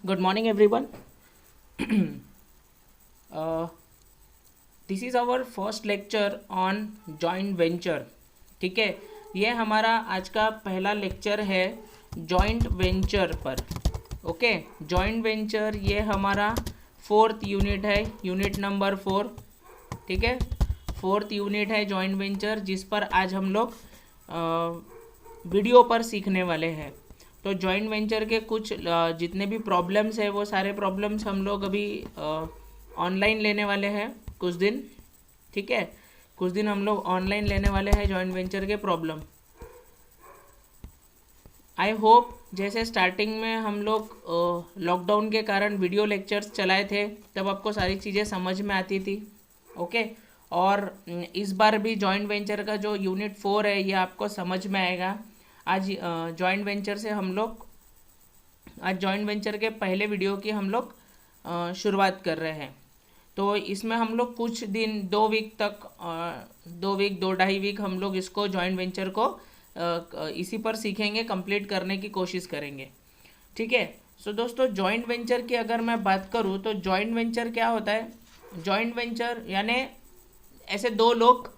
Good morning, everyone. uh, this is our first lecture on joint venture. ठीक है, ये हमारा आज का पहला लेक्चर है जॉइंट वेंचर पर. ओके, जॉइंट वेंचर ये हमारा फोर्थ यूनिट है, यूनिट नंबर 4. ठीक है, फोर्थ यूनिट है जॉइंट वेंचर, जिस पर आज हम लोग वीडियो पर सीखने वाले हैं. तो जॉइंट वेंचर के कुछ जितने भी प्रॉब्लम्स है वो सारे प्रॉब्लम्स हम लोग अभी ऑनलाइन लेने वाले हैं कुछ दिन. ठीक है, कुछ दिन हम लोग ऑनलाइन लेने वाले हैं जॉइंट वेंचर के प्रॉब्लम. आई होप जैसे स्टार्टिंग में हम लोग लॉकडाउन के कारण वीडियो लेक्चर्स चलाए थे तब आपको सारी चीज़ें समझ में आती थी. ओके, और इस बार भी जॉइंट वेंचर का जो यूनिट 4 है ये आपको समझ में आएगा. आज जॉइंट वेंचर से हम लोग आज जॉइंट वेंचर के पहले वीडियो की हम लोग शुरुआत कर रहे हैं. तो इसमें हम लोग कुछ दिन 2 वीक तक 2-2.5 वीक हम लोग इसको जॉइंट वेंचर को इसी पर सीखेंगे, कंप्लीट करने की कोशिश करेंगे. ठीक है. सो दोस्तों, जॉइंट वेंचर की अगर मैं बात करूँ तो जॉइंट वेंचर क्या होता है. जॉइंट वेंचर यानी ऐसे दो लोग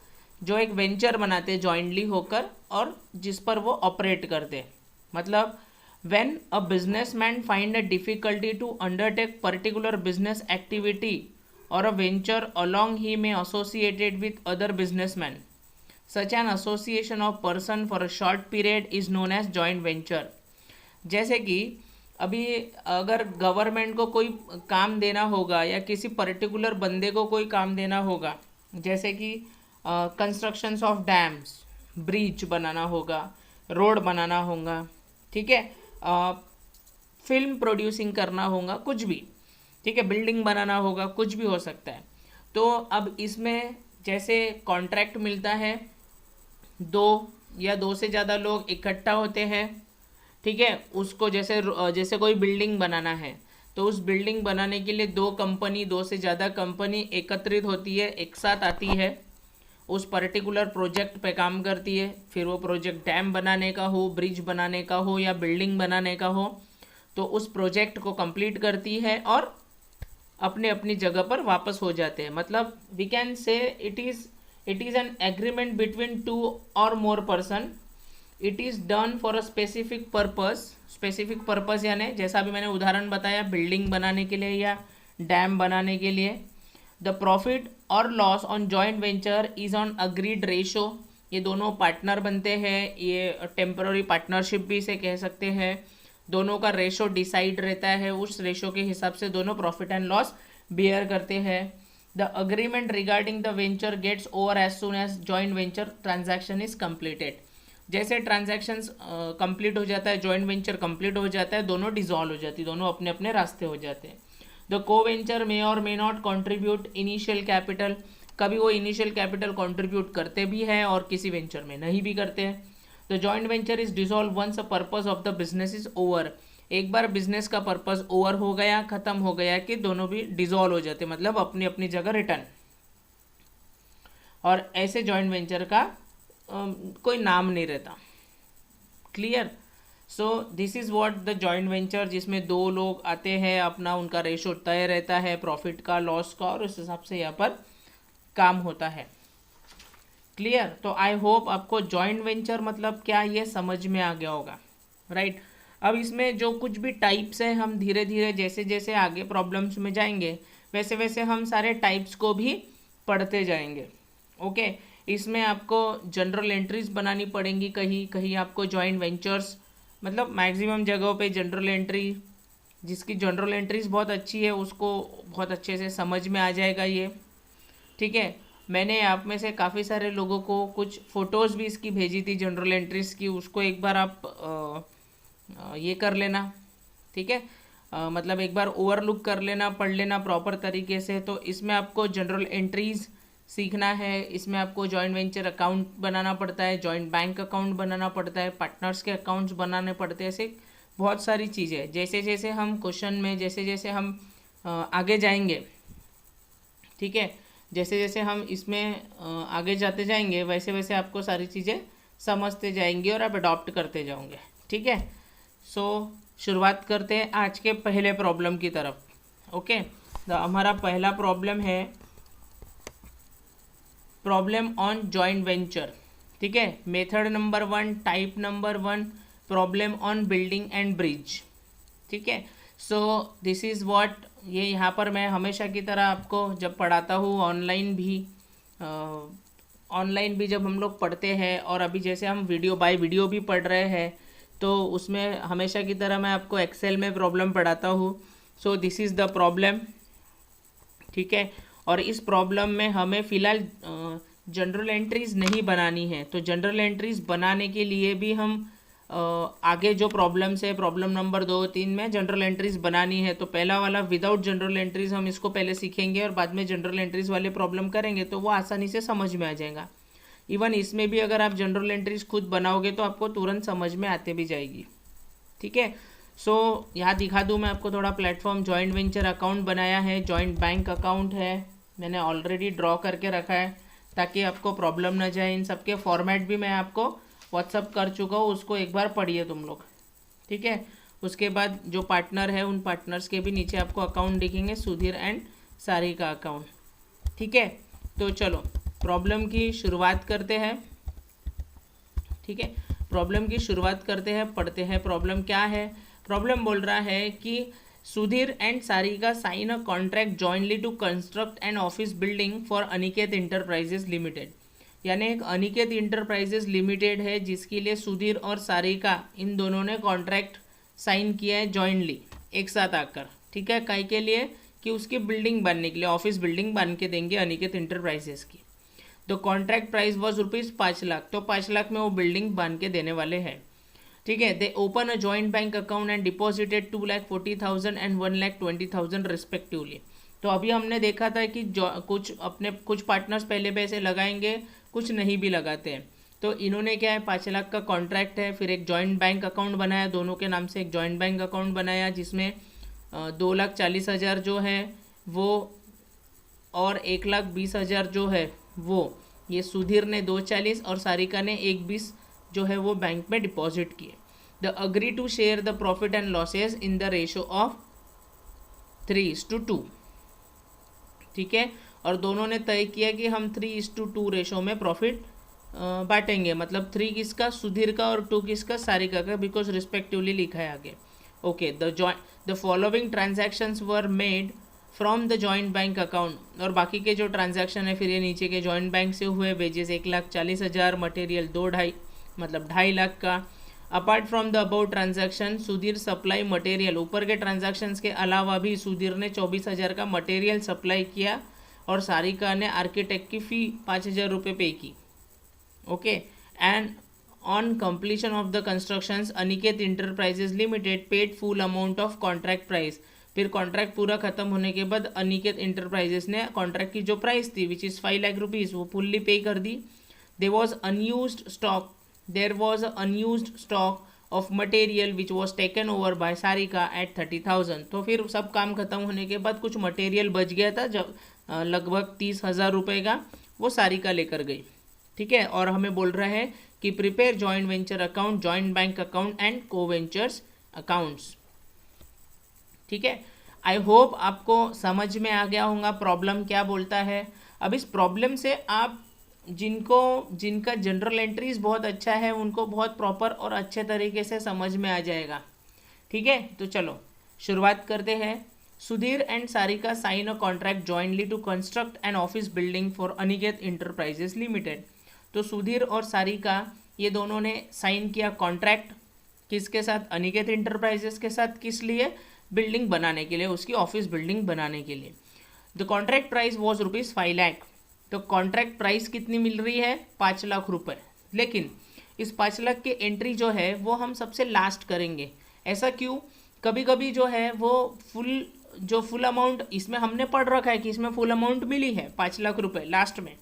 जो एक वेंचर बनाते हैं जॉइंटली होकर और जिस पर वो ऑपरेट करते हैं. मतलब when a businessman find a difficulty to undertake particular business activity or a venture along he may associated with other businessman, such an association of person for a short period is known as joint venture. जैसे कि अभी अगर government को कोई काम देना होगा या किसी पर्टिकुलर बंदे को कोई काम देना होगा, जैसे कि कंस्ट्रक्शंस ऑफ डैम्स, ब्रिज बनाना होगा, रोड बनाना होगा. ठीक है, फिल्म प्रोड्यूसिंग करना होगा, कुछ भी. ठीक है, बिल्डिंग बनाना होगा, कुछ भी हो सकता है. तो अब इसमें जैसे कॉन्ट्रैक्ट मिलता है, 2 या 2 से ज़्यादा लोग इकट्ठा होते हैं. ठीक है, उसको जैसे कोई बिल्डिंग बनाना है तो उस बिल्डिंग बनाने के लिए 2 से ज़्यादा कंपनी एकत्रित होती है, एक साथ आती है, उस पर्टिकुलर प्रोजेक्ट पे काम करती है. फिर वो प्रोजेक्ट डैम बनाने का हो, ब्रिज बनाने का हो या बिल्डिंग बनाने का हो, तो उस प्रोजेक्ट को कंप्लीट करती है और अपने अपनी जगह पर वापस हो जाते हैं. मतलब we can say it is an agreement between 2 or more person. It is done for a specific purpose यानी जैसा अभी मैंने उदाहरण बताया, बिल्डिंग बनाने के लिए या डैम बनाने के लिए. द प्रॉफिट और loss on joint venture is on agreed ratio. ये दोनों पार्टनर बनते हैं, ये टेम्पररी पार्टनरशिप भी इसे कह सकते हैं. दोनों का रेशो डिसाइड रहता है, उस रेशो के हिसाब से दोनों प्रॉफिट एंड लॉस बियर करते हैं. The agreement regarding the venture gets over as soon as joint venture transaction is completed. जैसे ट्रांजैक्शंस कंप्लीट हो जाता है, जॉइंट वेंचर कंप्लीट हो जाता है, दोनों डिसॉल्व हो जाती है, दोनों अपने अपने रास्ते हो जाते हैं. द को वेंचर मे और may not contribute initial capital. कभी वो इनिशियल कैपिटल कंट्रीब्यूट करते भी हैं और किसी वेंचर में नहीं भी करते हैं. The joint venture is dissolve once a purpose of the business is over. एक बार बिजनेस का पर्पस ओवर हो गया, खत्म हो गया कि दोनों भी डिसॉल्व हो जाते, मतलब अपनी अपनी जगह रिटर्न. और ऐसे जॉइंट वेंचर का कोई नाम नहीं रहता. Clear. So this is what the joint venture, जिसमें 2 लोग आते हैं, अपना उनका रेशो तय रहता है प्रॉफिट का, लॉस का, और उस हिसाब से यहाँ पर काम होता है. क्लियर. तो आई होप आपको जॉइंट वेंचर मतलब क्या ये समझ में आ गया होगा. राइट. अब इसमें जो कुछ भी टाइप्स हैं, हम धीरे धीरे जैसे जैसे आगे प्रॉब्लम्स में जाएंगे वैसे वैसे हम सारे टाइप्स को भी पढ़ते जाएंगे. ओके. इसमें आपको जनरल एंट्रीज बनानी पड़ेंगी, कहीं कहीं आपको जॉइंट वेंचर्स, मतलब मैक्सिमम जगहों पे जनरल एंट्री, जिसकी जनरल एंट्रीज बहुत अच्छी है उसको बहुत अच्छे से समझ में आ जाएगा ये. ठीक है. मैंने आप में से काफ़ी सारे लोगों को कुछ फ़ोटोज़ भी इसकी भेजी थी जनरल एंट्रीज की, उसको एक बार आप ये कर लेना. ठीक है. मतलब एक बार ओवरलुक कर लेना, पढ़ लेना प्रॉपर तरीके से. तो इसमें आपको जनरल एंट्रीज सीखना है. इसमें आपको जॉइंट वेंचर अकाउंट बनाना पड़ता है, जॉइंट बैंक अकाउंट बनाना पड़ता है, पार्टनर्स के अकाउंट्स बनाने पड़ते हैं. ऐसे बहुत सारी चीज़ें. जैसे जैसे हम क्वेश्चन में जैसे जैसे हम आगे जाएंगे, ठीक है, जैसे जैसे हम इसमें आगे जाते जाएंगे वैसे वैसे आपको सारी चीज़ें समझते जाएंगे और आप अडॉप्ट करते जाओगे. ठीक है. सो शुरुआत करते हैं आज के पहले प्रॉब्लम की तरफ। ओके, तो हमारा पहला प्रॉब्लम है प्रॉब्लम ऑन जॉइंट वेंचर। ठीक है, method number 1, type number 1, problem on building and bridge. ठीक है, सो दिस इज़ व्हाट, ये यहाँ पर मैं हमेशा की तरह आपको जब पढ़ाता हूँ ऑनलाइन भी जब हम लोग पढ़ते हैं, और अभी जैसे हम वीडियो बाय वीडियो भी पढ़ रहे हैं, तो उसमें हमेशा की तरह मैं आपको एक्सेल में प्रॉब्लम पढ़ाता हूँ। So this is the problem. ठीक है, और इस प्रॉब्लम में हमें फ़िलहाल जनरल एंट्रीज़ नहीं बनानी है। तो जनरल एंट्रीज़ बनाने के लिए भी हम आगे जो प्रॉब्लम्स है, प्रॉब्लम नंबर 2, 3 में जनरल एंट्रीज़ बनानी है। तो पहला वाला विदाउट जनरल एंट्रीज़ हम इसको पहले सीखेंगे और बाद में जनरल एंट्रीज़ वाले प्रॉब्लम करेंगे, तो वो आसानी से समझ में आ जाएगा। इवन इसमें भी अगर आप जनरल एंट्रीज़ खुद बनाओगे तो आपको तुरंत समझ में आते भी जाएगी। ठीक है, सो यहाँ दिखा दूँ मैं आपको थोड़ा प्लेटफॉर्म। जॉइंट वेंचर अकाउंट बनाया है, जॉइंट बैंक अकाउंट है, मैंने ऑलरेडी ड्रॉ करके रखा है ताकि आपको प्रॉब्लम ना जाए। इन सबके फॉर्मेट भी मैं आपको व्हाट्सअप कर चुका हूँ, उसको एक बार पढ़िए तुम लोग। ठीक है, उसके बाद जो पार्टनर है उन पार्टनर्स के भी नीचे आपको अकाउंट दिखेंगे, सुधीर एंड सारी का अकाउंट। ठीक है, तो चलो प्रॉब्लम की शुरुआत करते हैं। ठीक है, प्रॉब्लम की शुरुआत करते हैं, पढ़ते हैं प्रॉब्लम क्या है। प्रॉब्लम बोल रहा है कि Sudhir and Sarika sign a contract jointly to construct an office building for Aniket enterprises limited. यानी एक अनिकेत इंटरप्राइजेज लिमिटेड है जिसके लिए सुधीर और सारिका इन दोनों ने कॉन्ट्रैक्ट साइन किया है जॉइंटली, एक साथ आकर। ठीक है, काहे के लिए? कि उसकी बिल्डिंग बनने के लिए, ऑफिस बिल्डिंग बन के देंगे अनिकेत इंटरप्राइजेज की। तो कॉन्ट्रैक्ट प्राइस वॉज ₹5,00,000, तो 5,00,000 में वो बिल्डिंग बन के देने वाले हैं। ठीक है, दे open a joint bank account and deposited 2,40,000 and 1,20,000 respectively. तो अभी हमने देखा था कि कुछ पार्टनर्स पहले पैसे लगाएंगे, कुछ नहीं भी लगाते हैं। तो इन्होंने क्या है, 5,00,000 का कॉन्ट्रैक्ट है, फिर एक जॉइंट बैंक अकाउंट बनाया, दोनों के नाम से एक जॉइंट बैंक अकाउंट बनाया जिसमें 2,40,000 जो है वो और 1,20,000 जो है वो ये सुधीर ने 2,40 और सारिका ने 1,20 जो है वो बैंक में डिपॉजिट किए। The agree to share the profit and losses in the ratio of 3:2। ठीक है, और दोनों ने तय किया कि हम 3:2 रेशो में प्रॉफिट बांटेंगे। मतलब 3 किसका, सुधीर का, और 2 किसका, सारिका का, बिकॉज रिस्पेक्टिवली लिखा है आगे। Okay, the following transactions were made from the joint bank account. और बाकी के जो ट्रांजैक्शन है फिर ये नीचे के जॉइंट बैंक से हुए। वेजेस 1,40,000, मटेरियल 2,50,000 मतलब 2,50,000 का। Apart from the about transaction Sudhir supply material. ऊपर के ट्रांजैक्शंस के अलावा भी सुधीर ने 24,000 का मटेरियल सप्लाई किया और सारिका ने आर्किटेक्ट की फ़ी 5,000 रुपये पे की। Okay, and on completion of the constructions Aniket enterprises limited paid full amount of contract price. फिर कॉन्ट्रैक्ट पूरा खत्म होने के बाद अनिकेत इंटरप्राइजेस ने कॉन्ट्रैक्ट की जो प्राइस थी विच इज़ 5,00,000 रुपीज़ वो फुल्ली पे कर दी। There was unused stock of material which was taken over by Sarika at 30,000। तो फिर सब काम खत्म होने के बाद कुछ मटेरियल बच गया था जब लगभग 30,000 रुपये का, वो सारिका लेकर गई। ठीक है, और हमें बोल रहा है कि prepare joint venture account, joint bank account and को वेंचर्स अकाउंट्स। ठीक है, आई होप आपको समझ में आ गया होगा प्रॉब्लम क्या बोलता है। अब इस प्रॉब्लम से आप जिनका जनरल एंट्रीज बहुत अच्छा है उनको बहुत प्रॉपर और अच्छे तरीके से समझ में आ जाएगा। ठीक है, तो चलो शुरुआत करते हैं। Sudhir and Sarika sign a contract jointly to construct an office building for Aniket enterprises limited. तो सुधीर और सारिका ये दोनों ने साइन किया कॉन्ट्रैक्ट, किसके साथ, अनिकेत इंटरप्राइजेस के साथ। किस लिए? बिल्डिंग बनाने के लिए, उसकी ऑफिस बिल्डिंग बनाने के लिए। The contract price was ₹5,00,000। तो कॉन्ट्रैक्ट प्राइस कितनी मिल रही है? 5,00,000 रुपये। लेकिन इस 5,00,000 की एंट्री जो है वो हम सबसे लास्ट करेंगे। ऐसा क्यों? कभी कभी जो है वो फुल अमाउंट इसमें हमने पढ़ रखा है कि इसमें फुल अमाउंट मिली है 5,00,000 रुपये लास्ट में।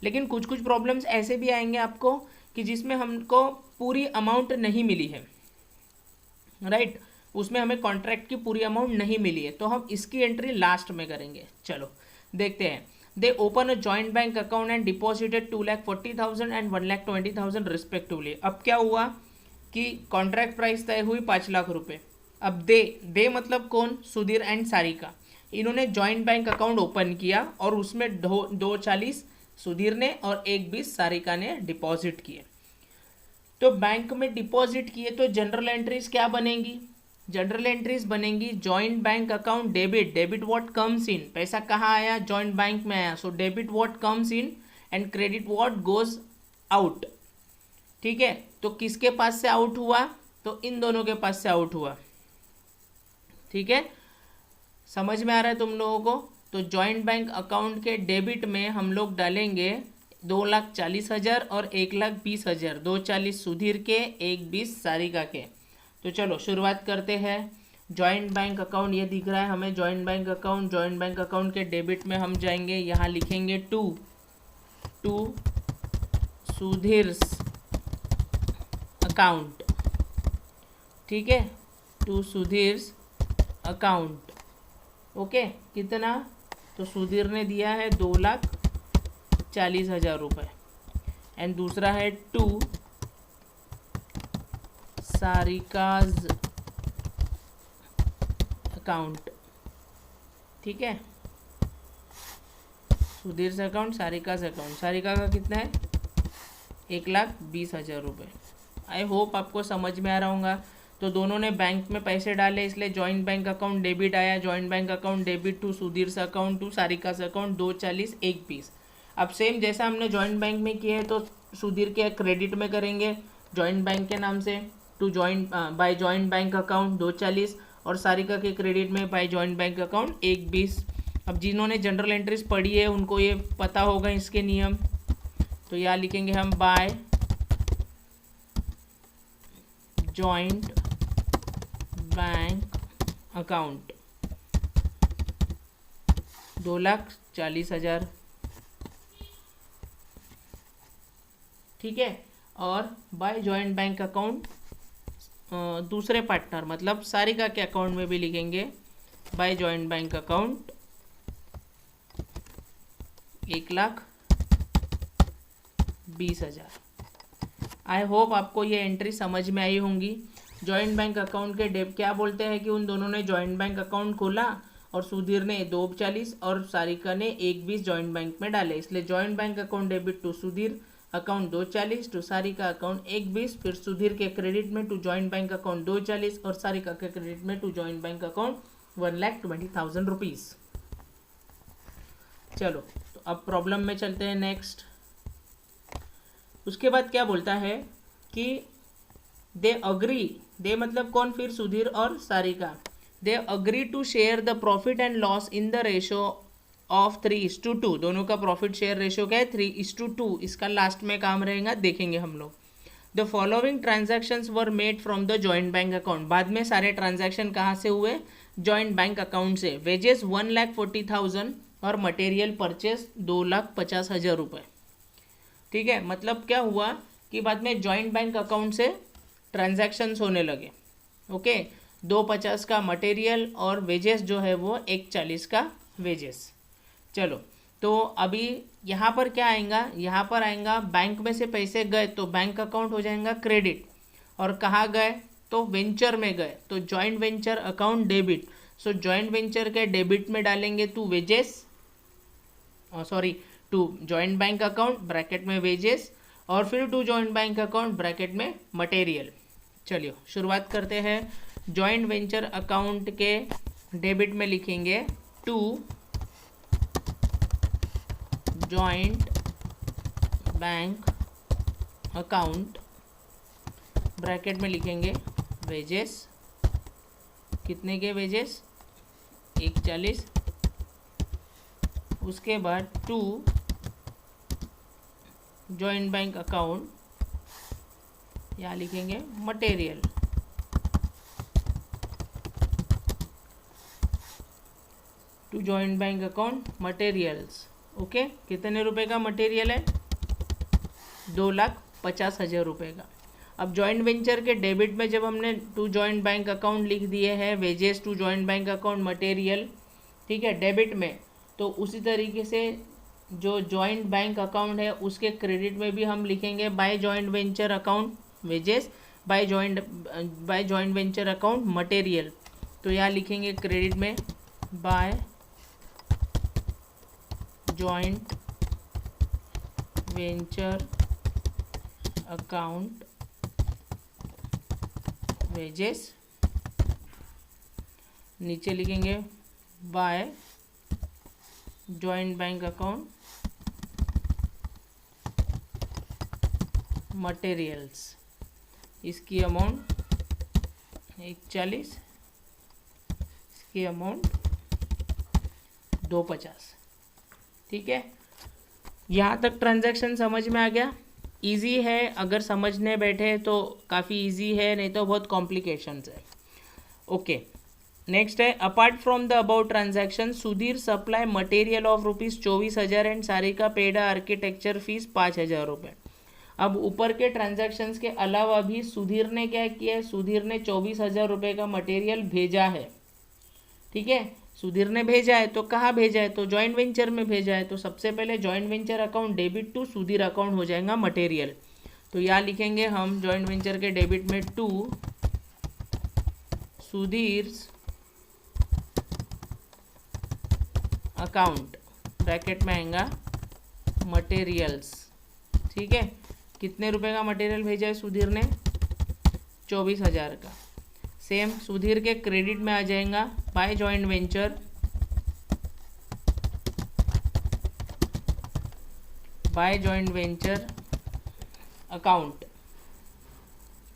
लेकिन कुछ कुछ प्रॉब्लम्स ऐसे भी आएंगे आपको कि जिसमें हमको पूरी अमाउंट नहीं मिली है, राइट, उसमें हमें कॉन्ट्रैक्ट की पूरी अमाउंट नहीं मिली है, तो हम इसकी एंट्री लास्ट में करेंगे। चलो देखते हैं। दे open a joint bank account and deposited 2,40,000 and 1,20,000 respectively. अब क्या हुआ कि कॉन्ट्रैक्ट प्राइस तय हुई 5,00,000 रुपये, अब दे मतलब कौन, सुधीर एंड सारिका, इन्होंने जॉइंट बैंक अकाउंट ओपन किया और उसमें 240 सुधीर ने और 120 सारिका ने डिपॉजिट किए। तो बैंक में डिपॉजिट किए तो जनरल एंट्रीज क्या बनेंगी, जनरल एंट्रीज बनेंगी joint bank account debit, debit what comes in, पैसा कहाँ आया, जॉइंट बैंक में आया, so debit what comes in and credit what goes out. ठीक है, तो किसके पास से आउट हुआ, तो इन दोनों के पास से आउट हुआ। ठीक है, समझ में आ रहा है तुम लोगों को। तो जॉइंट बैंक अकाउंट के डेबिट में हम लोग डालेंगे 2,40,000 और 1,20,000, 240 सुधीर के, 120 सारिका के। तो चलो शुरुआत करते हैं। जॉइंट बैंक अकाउंट ये दिख रहा है हमें, joint bank account, joint bank account के डेबिट में हम जाएंगे, यहाँ लिखेंगे टू सुधीर अकाउंट। ठीक है, टू सुधीर अकाउंट। ओके, कितना, तो सुधीर ने दिया है 2,40,000 रुपये एंड दूसरा है टू सारिकाज अकाउंट। ठीक है, सुधीर से अकाउंट, सारिकाज अकाउंट, सारिका का कितना है 1,20,000 रुपये। आई होप आपको समझ में आ रहा होगा। तो दोनों ने बैंक में पैसे डाले इसलिए जॉइंट बैंक अकाउंट डेबिट आया, joint bank account debit to Sudhir से अकाउंट, टू सारिका से अकाउंट, 240 120। अब सेम जैसा हमने जॉइंट बैंक में किया है तो सुधीर के क्रेडिट में करेंगे जॉइंट बैंक के नाम से, to joint by joint bank account 240 और सारिका के क्रेडिट में बाय जॉइंट बैंक अकाउंट 120। अब जिन्होंने जनरल एंट्रीज पढ़ी है उनको ये पता होगा इसके नियम, तो यहाँ लिखेंगे हम बाय जॉइंट बैंक अकाउंट 2,40,000। ठीक है, और बाय जॉइंट बैंक अकाउंट दूसरे पार्टनर मतलब सारिका के अकाउंट में भी लिखेंगे by joint bank account 1,20,000। I hope आपको ये एंट्री समझ में आई होंगी। जॉइंट बैंक अकाउंट के डेब क्या बोलते हैं कि उन दोनों ने जॉइंट बैंक अकाउंट खोला और सुधीर ने 240 और सारिका ने 120 जॉइंट बैंक में डाले, इसलिए joint bank account debit to Sudhir account 240 to Sarika account 120, फिर सुधीर के क्रेडिट में टू जॉइंट बैंक अकाउंट 240 और सारिका के क्रेडिट में to joint bank account 1,20,000 rupees. चलो तो अब प्रॉब्लम में चलते हैं नेक्स्ट। उसके बाद क्या बोलता है कि दे अग्री, दे मतलब कौन, फिर सुधीर और Sarika, they agree to share the profit and loss in the ratio of 3:2। दोनों का प्रॉफिट शेयर रेशो क्या है 3:2। इसका लास्ट में काम रहेगा, देखेंगे हम लोग। The following transactions were made from the joint bank account, बाद में सारे ट्रांजैक्शन कहाँ से हुए, जॉइंट बैंक अकाउंट से। वेजेस 1,40,000 और मटेरियल परचेस 2,50,000 रुपये। ठीक है, मतलब क्या हुआ कि बाद में जॉइंट बैंक अकाउंट से ट्रांजैक्शंस होने लगे। ओके, 250 का मटेरियल और वेजेस जो है वो 140 का वेजेस। चलो तो अभी यहाँ पर क्या आएगा, यहाँ पर आएगा बैंक में से पैसे गए तो बैंक अकाउंट हो जाएगा क्रेडिट, और कहाँ गए तो वेंचर में गए तो joint venture account debit. So joint venture के डेबिट में डालेंगे to wages, sorry to joint bank account bracket में वेजेस, और फिर to joint bank account bracket में मटेरियल। चलिए शुरुआत करते हैं। जॉइंट वेंचर अकाउंट के डेबिट में लिखेंगे to joint bank account bracket में लिखेंगे वेजेस, कितने के वेजेस 140, उसके बाद टू जॉइंट बैंक अकाउंट यहाँ लिखेंगे material, to joint bank account materials. Okay, कितने रुपए का मटेरियल है 2,50,000 रुपये का। अब जॉइंट वेंचर के डेबिट में जब हमने टू जॉइंट बैंक अकाउंट लिख दिए हैं wages to joint bank account material, ठीक है, डेबिट में, तो उसी तरीके से जो जॉइंट बैंक अकाउंट है उसके क्रेडिट में भी हम लिखेंगे by joint venture account wages, by joint venture account material, तो यहाँ लिखेंगे क्रेडिट में by joint venture account wages, नीचे लिखेंगे by joint bank account materials. इसकी अमाउंट 140, इसकी अमाउंट 250। ठीक है, यहाँ तक ट्रांजैक्शन समझ में आ गया। इजी है, अगर समझने बैठे तो काफ़ी इजी है, नहीं तो बहुत कॉम्प्लिकेशंस है। ओके, नेक्स्ट है apart from the about transaction Sudhir supply material of ₹24,000 and Sarika paid architecture fees 5,000 रुपये। अब ऊपर के ट्रांजैक्शंस के अलावा भी सुधीर ने क्या किया है, सुधीर ने 24,000 रुपये का मटेरियल भेजा है। ठीक है, सुधीर ने भेजा है तो कहाँ भेजा है, तो जॉइंट वेंचर में भेजा है। तो सबसे पहले joint venture account debit to Sudhir account हो जाएगा मटेरियल। तो यहाँ लिखेंगे हम जॉइंट वेंचर के डेबिट में टू सुधीर अकाउंट, ब्रैकेट में आएगा मटेरियल्स। ठीक है, कितने रुपए का मटेरियल भेजा है सुधीर ने, 24,000 का। सेम सुधीर के क्रेडिट में आ जाएगा बाय जॉइंट वेंचर अकाउंट।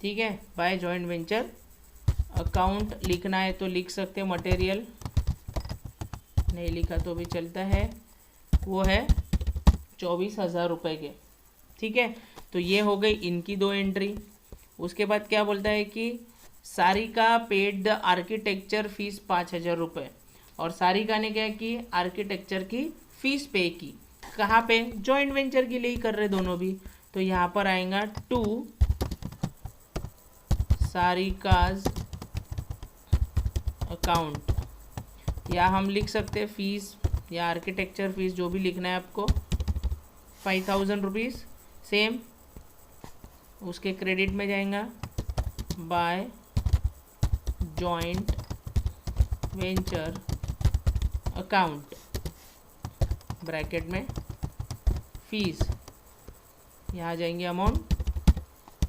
ठीक है, बाय जॉइंट वेंचर अकाउंट लिखना है तो लिख सकते हैं, मटेरियल नहीं लिखा तो भी चलता है, वो है 24,000 रुपये के। ठीक है, तो ये हो गई इनकी दो एंट्री। उसके बाद क्या बोलता है कि Sarika paid the architecture fees 5,000 रुपये, और सारिका ने क्या की, आर्किटेक्चर की फीस पे की। कहाँ पे, जॉइंट वेंचर के लिए ही कर रहे दोनों भी। तो यहाँ पर आएगा टू सारिकाज अकाउंट, या हम लिख सकते हैं फीस या आर्किटेक्चर फीस, जो भी लिखना है आपको, 5,000 रुपीज़। सेम उसके क्रेडिट में जाएगा by joint venture account, bracket में फीस, यहाँ जाएंगे अमाउंट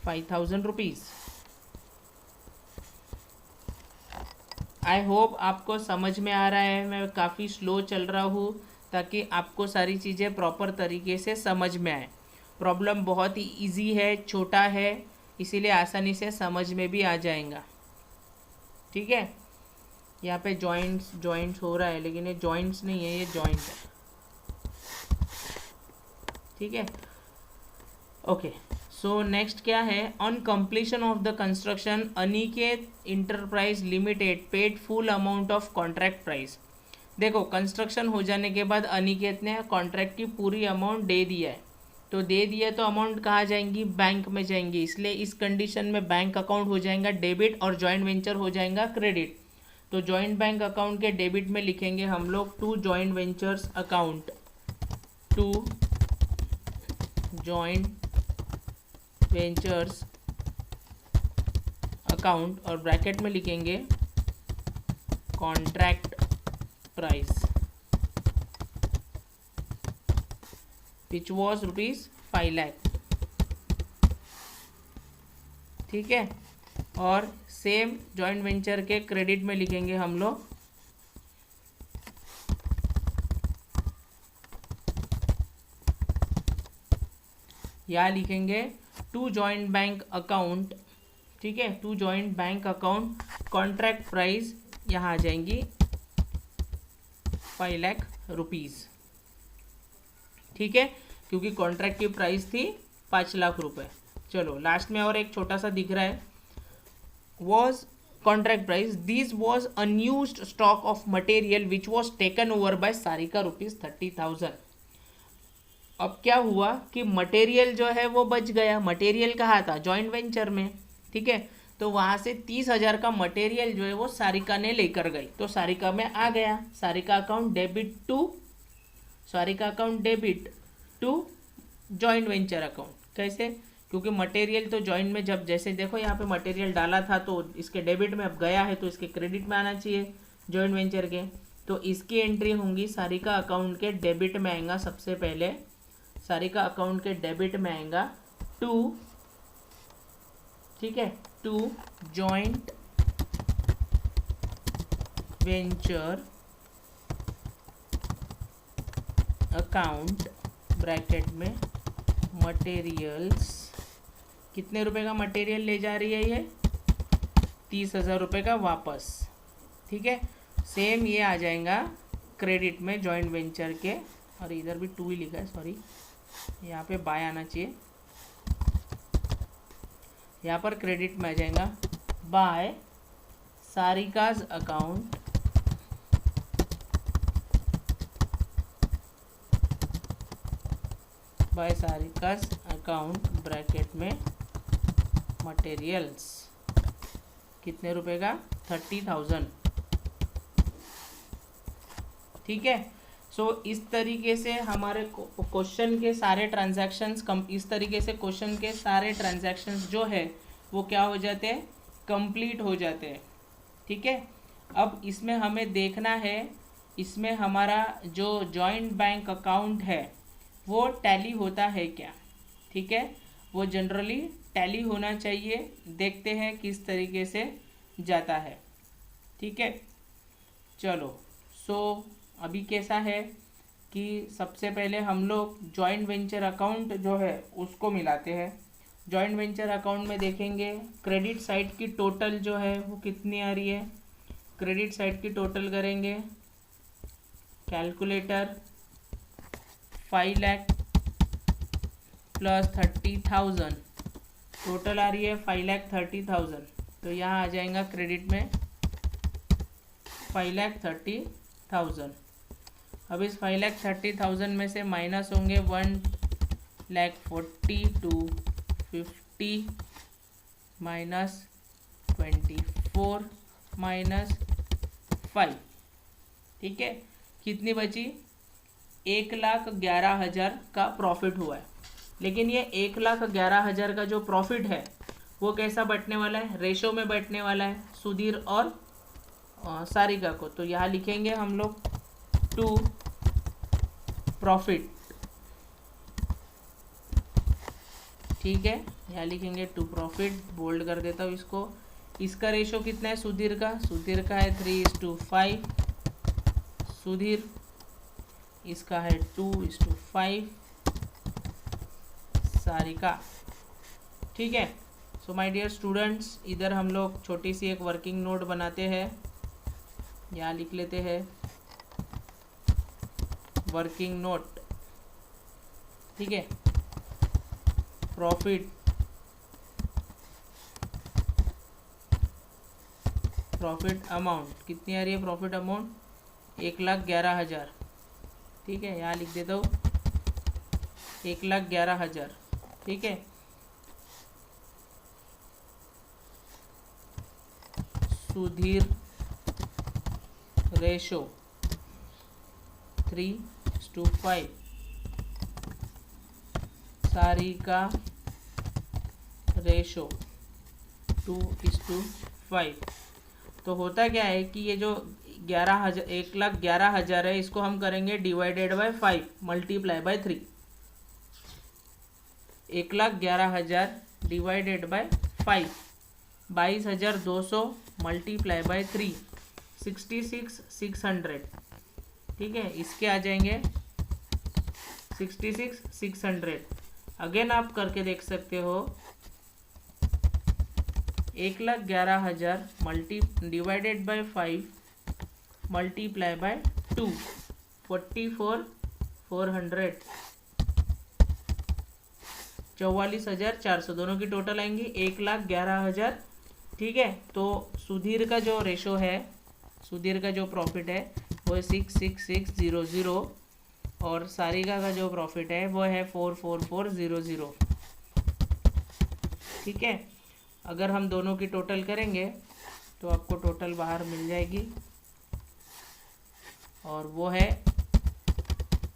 5,000 रुपीज़। आई होप आपको समझ में आ रहा है। मैं काफ़ी स्लो चल रहा हूँ ताकि आपको सारी चीज़ें प्रॉपर तरीके से समझ में आए। प्रॉब्लम बहुत ही इजी है, छोटा है, इसीलिए आसानी से समझ में भी आ जाएगा। ठीक है, यहाँ पे जॉइंट्स हो रहा है, लेकिन ये जॉइंट्स नहीं है, ये जॉइंट है। ठीक है, ओके। सो नेक्स्ट क्या है, on completion of the construction Aniket enterprise limited paid full amount of contract price. देखो, कंस्ट्रक्शन हो जाने के बाद अनिकेत ने कॉन्ट्रैक्ट की पूरी अमाउंट दे दिया है, तो दे दिया तो अमाउंट कहाँ जाएंगी, बैंक में जाएंगी। इसलिए इस कंडीशन में बैंक अकाउंट हो जाएगा डेबिट और जॉइंट वेंचर हो जाएगा क्रेडिट। तो जॉइंट बैंक अकाउंट के डेबिट में लिखेंगे हम लोग to joint ventures account, to joint ventures account, और ब्रैकेट में लिखेंगे contract price which was ₹5 lakh. ठीक है, और सेम जॉइंट वेंचर के क्रेडिट में लिखेंगे हम लोग या लिखेंगे टू जॉइंट बैंक अकाउंट। ठीक है, to joint bank account contract price, यहाँ आ जाएंगी 5 लाख रुपीज़। ठीक है, क्योंकि कॉन्ट्रैक्ट की प्राइस थी 5 लाख रुपए। चलो लास्ट में और एक छोटा सा दिख रहा है, was contract price, this was unused stock of material which was taken over by Sarika ₹30,000। अब क्या हुआ कि मटेरियल जो है वो बच गया। मटेरियल कहाँ था, जॉइंट वेंचर में। ठीक है, तो वहाँ से 30,000 का मटेरियल जो है वो सारिका ने लेकर गई, तो सारिका में आ गया। Sarika account debit to joint venture account. कैसे, क्योंकि मटेरियल तो जॉइंट में जब जैसे देखो यहाँ पे मटेरियल डाला था तो इसके डेबिट में अब गया है तो इसके क्रेडिट में आना चाहिए जॉइंट वेंचर के। तो इसकी एंट्री होंगी सारिका अकाउंट के डेबिट में आएगा। सबसे पहले सारिका अकाउंट के डेबिट में आएगा टू, ठीक है, to joint venture account bracket में मटेरियल्स। कितने रुपए का मटेरियल ले जा रही है ये? 30,000 रुपये का वापस, ठीक है। सेम ये आ जाएगा क्रेडिट में जॉइंट वेंचर के, और इधर भी 2 ही लिखा है, सॉरी, यहाँ पे बाय आना चाहिए। यहाँ पर क्रेडिट में आ जाएगा by Sarika's account by Sarika's account bracket में मटेरियल्स। कितने रुपए का? 30,000, ठीक है। सो इस तरीके से हमारे क्वेश्चन के सारे ट्रांजैक्शंस इस तरीके से क्वेश्चन के सारे ट्रांजैक्शंस जो है वो क्या हो जाते हैं? कंप्लीट हो जाते हैं, ठीक है। अब इसमें हमें देखना है, इसमें हमारा जो जॉइंट बैंक अकाउंट है वो टैली होता है क्या, ठीक है। वो जनरली टैली होना चाहिए। देखते हैं किस तरीके से जाता है, ठीक है। चलो, सो अभी कैसा है कि सबसे पहले हम लोग जॉइंट वेंचर अकाउंट जो है उसको मिलाते हैं। जॉइंट वेंचर अकाउंट में देखेंगे क्रेडिट साइड की टोटल जो है वो कितनी आ रही है। क्रेडिट साइड की टोटल करेंगे, कैलकुलेटर 5 लाख प्लस 30,000, टोटल आ रही है 5,30,000। तो यहाँ आ जाएगा क्रेडिट में 5,30,000। अब इस 5,30,000 में से माइनस होंगे 1,40,250 माइनस 24 माइनस 5, ठीक है। कितनी बची? 1,11,000 का प्रॉफिट हुआ है। लेकिन ये 1,11,000 का जो प्रॉफिट है वो कैसा बंटने वाला है? रेशो में बंटने वाला है सुधीर और सारिका को। तो यहाँ लिखेंगे हम लोग टू प्रॉफिट, ठीक है। यहाँ लिखेंगे टू प्रॉफिट, बोल्ड कर देता हूँ इसको। इसका रेशो कितना है सुधीर का? सुधीर का है 3:5 सुधीर, इसका है 2:5 सारिका, ठीक है। सो माय डियर स्टूडेंट्स, इधर हम लोग छोटी सी एक वर्किंग नोट बनाते हैं। यहाँ लिख लेते हैं वर्किंग नोट, ठीक है। प्रॉफिट अमाउंट कितनी आ रही है? प्रॉफिट अमाउंट 1,11,000, ठीक है। यहाँ लिख देता हूँ 1,11,000, ठीक है। Sudhir ratio 3:5, Sarika ratio 2:5। तो होता क्या है कि ये जो 1,11,000 है इसको हम करेंगे divided by 5 multiply by 3। 1,11,000 divided by 5, 22,200 multiply by 3, 66,600, ठीक है। इसके आ जाएंगे 66,600। अगेन आप करके देख सकते हो 1,11,000 डिवाइडेड बाय 5 मल्टीप्लाई बाय 2, 44,400, 44,400 दोनों की टोटल आएंगी 1,11,000, ठीक है। तो सुधीर का जो रेशो है, सुधीर का जो प्रॉफिट है वो है 66600 और सारिका का जो प्रॉफिट है वो है 44400, ठीक है। अगर हम दोनों की टोटल करेंगे तो आपको टोटल बाहर मिल जाएगी और वो है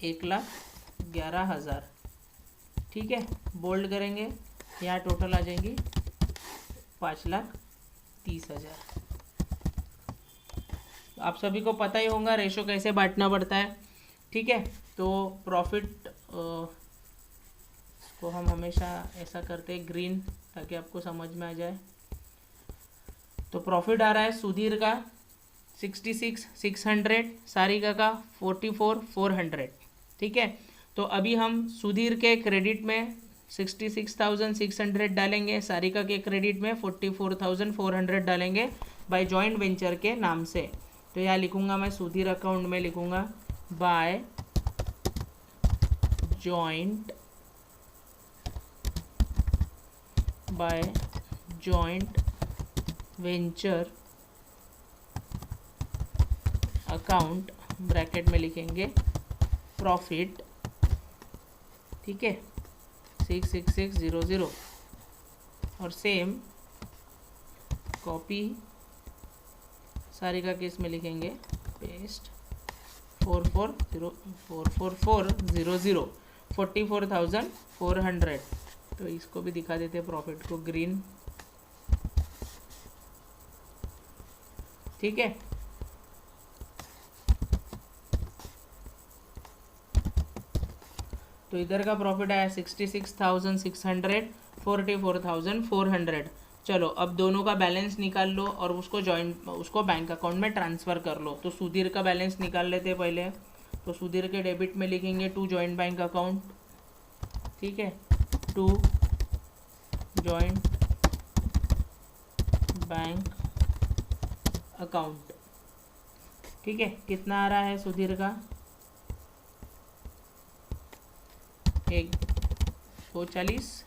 1,11,000, ठीक है। बोल्ड करेंगे यहाँ टोटल आ जाएंगी 5,30,000। आप सभी को पता ही होगा रेशो कैसे बांटना पड़ता है, ठीक है। तो प्रॉफिट को हम हमेशा ऐसा करते हैं ग्रीन, ताकि आपको समझ में आ जाए। तो प्रॉफिट आ रहा है सुधीर का 66,600, सारिका का 44,400, ठीक है। तो अभी हम सुधीर के क्रेडिट में 66,600 डालेंगे, सारिका के क्रेडिट में 44,400 डालेंगे बाय जॉइंट वेंचर के नाम से। तो यहाँ लिखूँगा मैं सुधीर अकाउंट में लिखूँगा by joint venture account, bracket में लिखेंगे प्रॉफिट, ठीक है, 66600। और सेम कॉपी सारिका केस में लिखेंगे पेस्ट 44,400, तो इसको भी दिखा देते प्रॉफिट को ग्रीन, ठीक है। तो इधर का प्रॉफिट आया 66,600, 44,400। चलो अब दोनों का बैलेंस निकाल लो और उसको बैंक अकाउंट में ट्रांसफ़र कर लो। तो सुधीर का बैलेंस निकाल लेते पहले। तो सुधीर के डेबिट में लिखेंगे टू जॉइंट बैंक अकाउंट, ठीक है, टू जॉइंट बैंक अकाउंट, ठीक है। कितना आ रहा है सुधीर का, 1,40,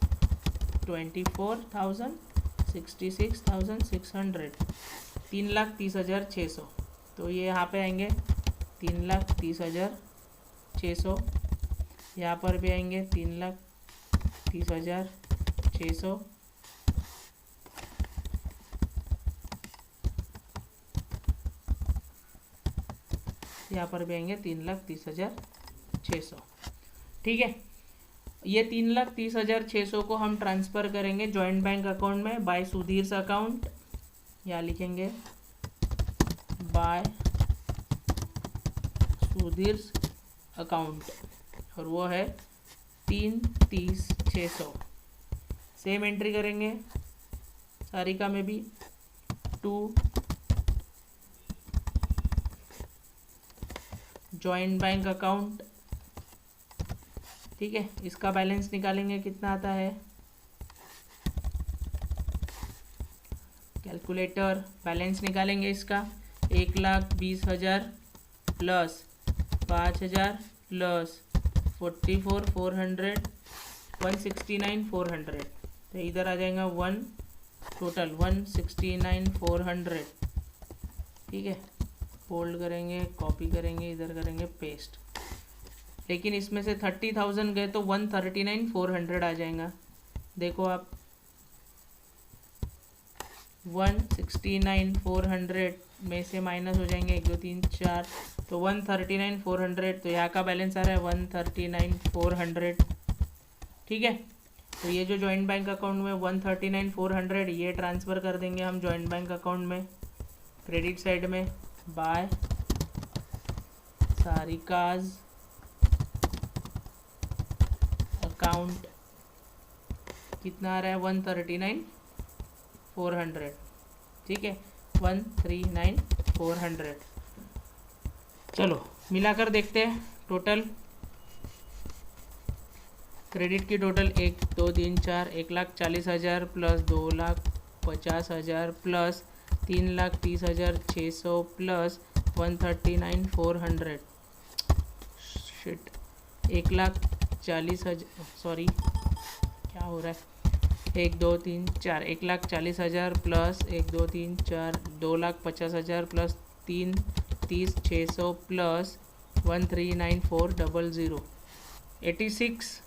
24,000, 66,600, 3,30,600। तो ये यहाँ पे आएंगे 3,30,600, यहाँ पर भी आएंगे 3,30,600, यहाँ पर भी आएंगे 3,30,600, ठीक है। ये 3,30,600 को हम ट्रांसफ़र करेंगे जॉइंट बैंक अकाउंट में बाय सुधीर अकाउंट, या लिखेंगे बाय सुधीर अकाउंट, और वो है 3,30,600। सेम एंट्री करेंगे सारिका में भी, टू जॉइंट बैंक अकाउंट, ठीक है। इसका बैलेंस निकालेंगे, कितना आता है, कैलकुलेटर, बैलेंस निकालेंगे इसका 1,20,000 प्लस 5,000 प्लस 44,400, 169,400। तो इधर आ जाएगा टोटल 169,400, ठीक है। फोल्ड करेंगे, कॉपी करेंगे, इधर करेंगे पेस्ट। लेकिन इसमें से 30,000 गए तो 139,400 आ जाएगा। देखो आप 169,400 में से माइनस हो जाएंगे 1 2 3 4, तो 139,400। तो यहाँ का बैलेंस आ रहा है 139,400, ठीक है। तो ये जो जॉइंट बैंक अकाउंट में 139,400 ये ट्रांसफ़र कर देंगे हम जॉइंट बैंक अकाउंट में क्रेडिट साइड में बाय सारिकाज अकाउंट। कितना आ रहा है 139,400, ठीक है, 139,400। चलो मिलाकर देखते हैं टोटल क्रेडिट की total 1 2 3 4 1,40,000 plus 2,50,000 plus 3,30,600 plus 139,400, shit 1,40,000, sorry क्या हो रहा है, 1 2 3 4 1,40,000 प्लस 1 2 3 4 2,50,000 प्लस 3,30,600 प्लस 139,400, 86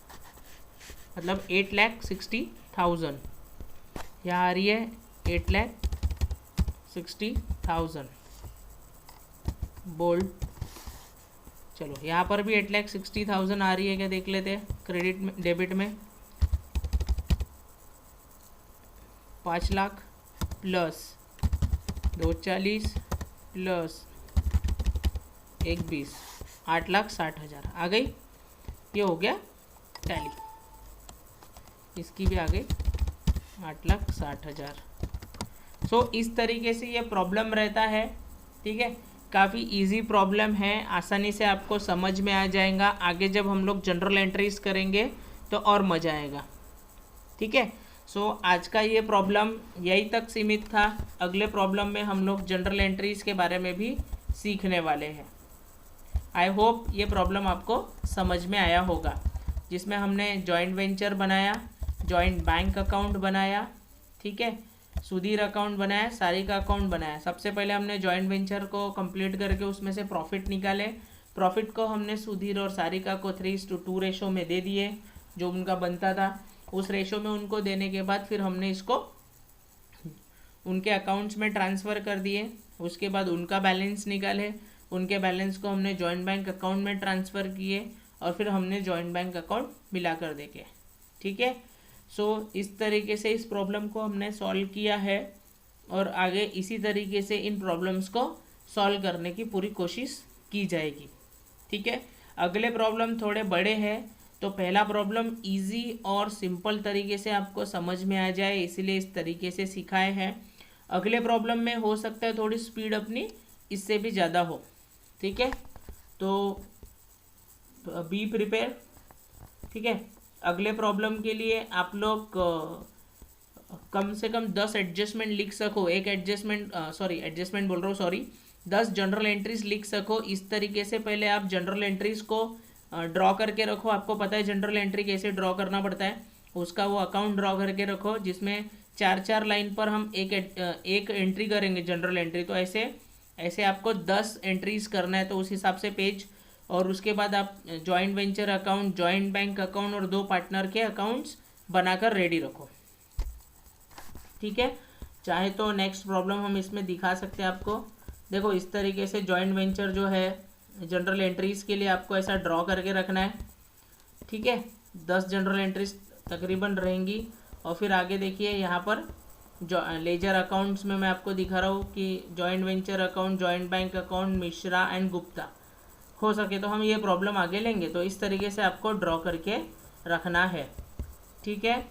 मतलब 8,60,000। यहाँ आ रही है 8,60,000 बोल्ड। चलो यहाँ पर भी 8,60,000 आ रही है क्या, देख लेते हैं क्रेडिट में डेबिट में। 5 लाख प्लस 240 प्लस 120 8,60,000 आ गई। ये हो गया टैली, इसकी भी आ गई 8,60,000। सो इस तरीके से ये प्रॉब्लम रहता है। ठीक है, काफ़ी इजी प्रॉब्लम है, आसानी से आपको समझ में आ जाएगा। आगे जब हम लोग जनरल एंट्रीज करेंगे तो और मज़ा आएगा। ठीक है, सो आज का ये प्रॉब्लम यही तक सीमित था। अगले प्रॉब्लम में हम लोग जनरल एंट्रीज के बारे में भी सीखने वाले हैं। आई होप ये प्रॉब्लम आपको समझ में आया होगा, जिसमें हमने जॉइंट वेंचर बनाया, जॉइंट बैंक अकाउंट बनाया, ठीक है, सुधीर अकाउंट बनाया, सारिका अकाउंट बनाया। सबसे पहले हमने जॉइंट वेंचर को कंप्लीट करके उसमें से प्रॉफिट निकाले। प्रॉफिट को हमने सुधीर और सारिका को 3:2 रेशो में दे दिए, जो उनका बनता था। उस रेशो में उनको देने के बाद फिर हमने इसको उनके अकाउंट्स में ट्रांसफ़र कर दिए। उसके बाद उनका बैलेंस निकाले, उनके बैलेंस को हमने जॉइंट बैंक अकाउंट में ट्रांसफ़र किए और फिर हमने जॉइंट बैंक अकाउंट मिला कर देखे। ठीक है, सो इस तरीके से इस प्रॉब्लम को हमने सॉल्व किया है और आगे इसी तरीके से इन प्रॉब्लम्स को सॉल्व करने की पूरी कोशिश की जाएगी। ठीक है, अगले प्रॉब्लम थोड़े बड़े हैं, तो पहला प्रॉब्लम इजी और सिंपल तरीके से आपको समझ में आ जाए, इसीलिए इस तरीके से सिखाए हैं। अगले प्रॉब्लम में हो सकता है थोड़ी स्पीड अपनी इससे भी ज़्यादा हो। ठीक है, तो बी प्रिपेयर। ठीक है, अगले प्रॉब्लम के लिए आप लोग कम से कम 10 एडजस्टमेंट लिख सको। एक एडजस्टमेंट एडजस्टमेंट बोल रहा हूँ, सॉरी, 10 जनरल एंट्रीज लिख सको। इस तरीके से पहले आप जनरल एंट्रीज को ड्रॉ करके रखो। आपको पता है जनरल एंट्री कैसे ड्रॉ करना पड़ता है, उसका वो अकाउंट ड्रॉ करके रखो, जिसमें 4-4 लाइन पर हम एक एंट्री करेंगे जनरल एंट्री। तो ऐसे आपको 10 एंट्रीज करना है, तो उस हिसाब से पेज। और उसके बाद आप joint venture account, joint bank account और 2 पार्टनर के अकाउंट्स बनाकर रेडी रखो। ठीक है, चाहे तो नेक्स्ट प्रॉब्लम हम इसमें दिखा सकते हैं आपको। देखो इस तरीके से जॉइंट वेंचर जो है जनरल एंट्रीज के लिए आपको ऐसा ड्रॉ करके रखना है। ठीक है, 10 जनरल एंट्रीज तकरीबन रहेंगी। और फिर आगे देखिए यहाँ पर जो लेजर अकाउंट्स में मैं आपको दिखा रहा हूँ कि joint venture account, joint bank account, Mishra and Gupta. हो सके तो हम ये प्रॉब्लम आगे लेंगे, तो इस तरीके से आपको ड्रॉ करके रखना है। ठीक है,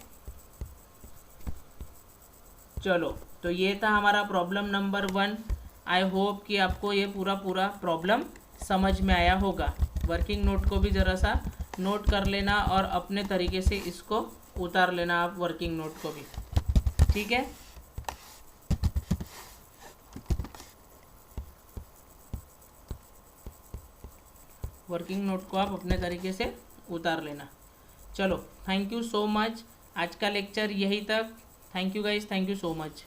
चलो, तो ये था हमारा प्रॉब्लम नंबर 1। आई होप कि आपको ये पूरा प्रॉब्लम समझ में आया होगा। वर्किंग नोट को भी ज़रा सा नोट कर लेना और अपने तरीके से इसको उतार लेना आप वर्किंग नोट को भी। ठीक है, वर्किंग नोट को आप अपने तरीके से उतार लेना। चलो, थैंक यू सो मच। आज का लेक्चर यही तक। Thank you guys, thank you so much.